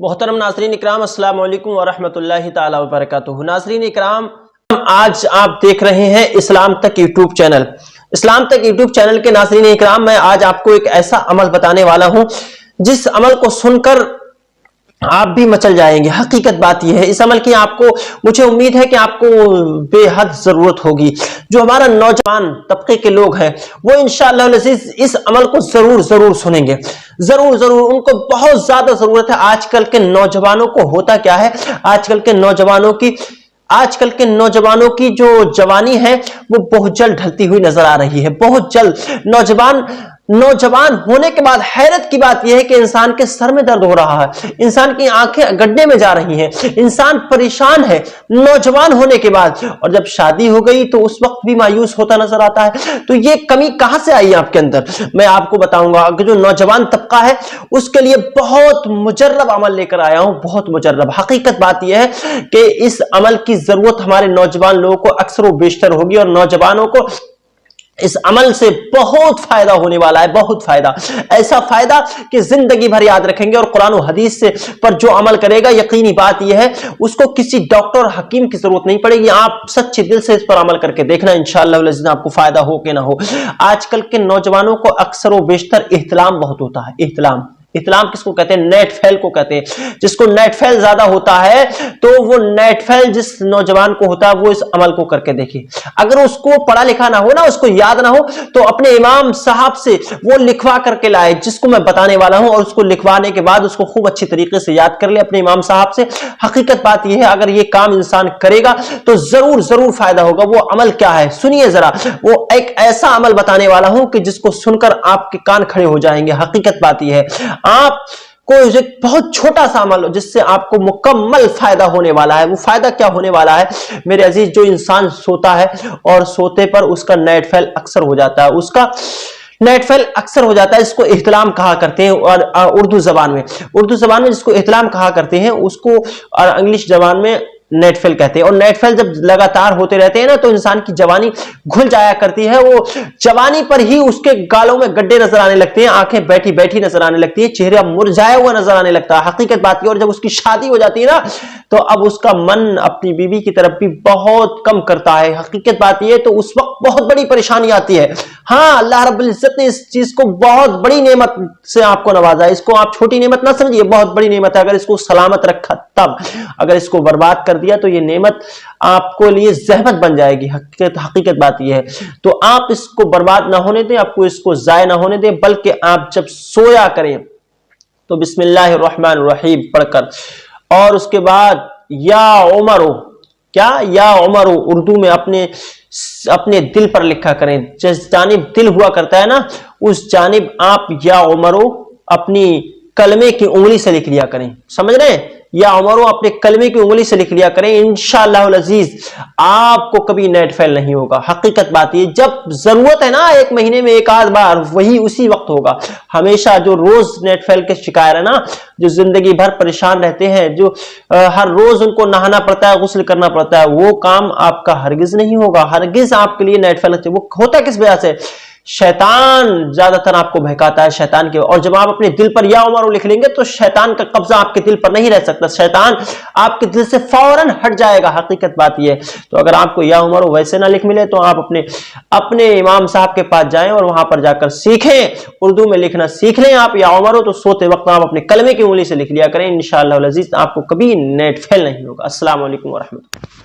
محترم ناظرین اکرام، السلام علیکم ورحمۃ اللہ تعالی وبرکاتہ۔ ناظرین اکرام، آج آپ دیکھ رہے ہیں اسلام تک یوٹیوب چینل۔ اسلام تک یوٹیوب چینل کے ناظرین اکرام، میں آج آپ کو ایک ایسا عمل بتانے والا ہوں جس عمل کو سن کر آپ بھی مچل جائیں گے۔ حقیقت بات یہ ہے، اس عمل کی آپ کو، مجھے امید ہے کہ آپ کو بے حد ضرورت ہوگی۔ جو ہمارا نوجوان طبقے کے لوگ ہیں وہ انشاءاللہ العزیز اس عمل کو ضرور سنیں گے، ضرور ان کو بہت زیادہ ضرورت ہے۔ آج کل کے نوجوانوں کو ہوتا کیا ہے، آج کل کے نوجوانوں کی جو جوانی ہے وہ بہت جلد ڈھلتی ہوئی نظر آ رہی ہے، بہت جلد۔ نوجوان ہونے کے بعد حیرت کی بات یہ ہے کہ انسان کے سر میں درد ہو رہا ہے، انسان کی آنکھیں گڈھے میں جا رہی ہیں، انسان پریشان ہے نوجوان ہونے کے بعد، اور جب شادی ہو گئی تو اس وقت بھی مایوس ہوتا نظر آتا ہے۔ تو یہ کمی کہاں سے آئی آپ کے اندر؟ میں آپ کو بتاؤں گا کہ جو نوجوان طبقہ ہے اس کے لیے بہت مجرب عمل لے کر آیا ہوں، بہت مجرب۔ حقیقت بات یہ ہے کہ اس عمل کی ضرورت ہمارے نوجوان لوگوں کو اکثر و بیشتر ہوگی، اور نوجوانوں کو اس عمل سے بہت فائدہ ہونے والا ہے، بہت فائدہ، ایسا فائدہ کہ زندگی بھر یاد رکھیں گے۔ اور قرآن و حدیث سے پر جو عمل کرے گا، یقینی بات یہ ہے اس کو کسی ڈاکٹر اور حکیم کی ضرورت نہیں پڑے گی۔ آپ سچے دل سے اس پر عمل کر کے دیکھنا، انشاءاللہ العزیز آپ کو فائدہ ہو کہ نہ ہو۔ آج کل کے نوجوانوں کو اکثر و بیشتر احتلام بہت ہوتا ہے۔ احتلام کس کو کہتے ہیں؟ نیٹ فیل کو کہتے ہیں۔ جس کو نیٹ فیل زیادہ ہوتا ہے تو وہ نیٹ فیل جس نوجوان کو ہوتا ہے وہ اس عمل کو کر کے دیکھے۔ اگر اس کو پڑھا لکھا نہ ہو نا، اس کو یاد نہ ہو، تو اپنے امام صاحب سے وہ لکھوا کر کے لائے جس کو میں بتانے والا ہوں، اور اس کو لکھوانے کے بعد اس کو خوب اچھی طریقے سے یاد کر لے اپنے امام صاحب سے۔ حقیقت بات یہ ہے اگر یہ کام انسان کرے گا تو ضرور فائدہ ہوگا۔ وہ عمل کیا ہے سنیے ذرا، وہ ایک ایسا عمل بتانے والا ہوں کہ جس کو سن کر آپ کے کان کھڑے ہو جائیں گے۔ حقیقت بات یہ ہے آپ کو ایک بہت چھوٹا سا عمل جس سے آپ کو مکمل فائدہ ہونے والا ہے۔ وہ فائدہ کیا ہونے والا ہے میرے عزیز؟ جو انسان سوتا ہے اور سوتے پر اس کا نیٹ فیل اکثر ہو جاتا ہے، اس کو احتلام کہا کرتے ہیں، اور اردو زبان میں جس کو احتلام کہا کرتے ہیں اس کو انگلش زبان میں نیٹ فیل کہتے ہیں۔ اور نیٹ فیل جب لگاتار ہوتے رہتے ہیں نا تو انسان کی جوانی گھل جایا کرتی ہے، وہ جوانی پر ہی اس کے گالوں میں گڈھے نظر آنے لگتے ہیں، آنکھیں بیٹھی نظر آنے لگتی ہے، چہرہ مرجھایا ہوا نظر آنے لگتا ہے۔ حقیقت بات یہ، اور جب اس کی شادی ہو جاتی ہے نا تو اب اس کا من اپنی بیوی کی طرف بھی بہت کم کرتا ہے۔ حقیقت بات یہ، تو اس وقت بہت بڑی پریشانی آتی ہے۔ ہاں، اللہ رب العزت نے اس چیز کو بہت بڑی نعمت سے آپ کو نوازا ہے، اس کو آپ چھوٹی نعمت نہ سمجھیے، بہت بڑی نعمت ہے۔ اگر اس کو سلامت رکھا تب، اگر اس کو برباد کر دیا تو یہ نعمت آپ کو لیے زحمت بن جائے گی۔ حقیقت بات یہ ہے، تو آپ اس کو برباد نہ ہونے دیں، آپ کو اس کو ضائع نہ ہونے دیں، بلکہ آپ جب سویا کریں تو بسم اللہ الرحمن الرحیم پڑھ کر، اور اس کے بعد یا عمرو اردو میں اپنے دل پر لکھا کریں۔ جس جانب دل ہوا کرتا ہے نا اس جانب آپ یا عمرو اپنی کلمے کی انگلی سے لکھ لیا کریں۔ سمجھ رہے ہیں؟ یا عمرو اپنے کلمے کی انگلی سے لکھ لیا کریں، انشاءاللہ العزیز آپ کو کبھی نیٹ فیل نہیں ہوگا۔ حقیقت بات یہ، جب ضرورت ہے نا ایک مہینے میں ایک آدھ بار، وہی اسی وقت ہوگا۔ ہمیشہ جو روز نیٹ فیل کے شکار ہے نا، جو زندگی بھر پریشان رہتے ہیں، جو ہر روز ان کو نہانا پڑتا ہے، غسل کرنا پڑتا ہے، وہ کام آپ کا ہرگز نہیں ہوگا، ہرگز آپ کے لیے نیٹ فیل۔ وہ ہوتا کس وجہ سے؟ شیطان زیادہ تر آپ کو بہکاتا ہے، شیطان کے، اور جب آپ اپنے دل پر یا عمرو لکھ لیں گے تو شیطان کا قبضہ آپ کے دل پر نہیں رہ سکتا، شیطان آپ کے دل سے فوراً ہٹ جائے گا۔ حقیقت بات یہ ہے، تو اگر آپ کو یا عمرو ویسے نہ لکھ ملے تو آپ اپنے امام صاحب کے پاس جائیں اور وہاں پر جا کر سیکھیں، اردو میں لکھنا سیکھ لیں آپ یا عمرو، تو سوتے وقت آپ اپنے کلمے کی انگلی سے لکھ لیا کریں، انشاءاللہ العزیز آپ کو کبھی نیٹ فیل نہیں ہوگا۔ السلام علیکم ورحمۃ اللہ۔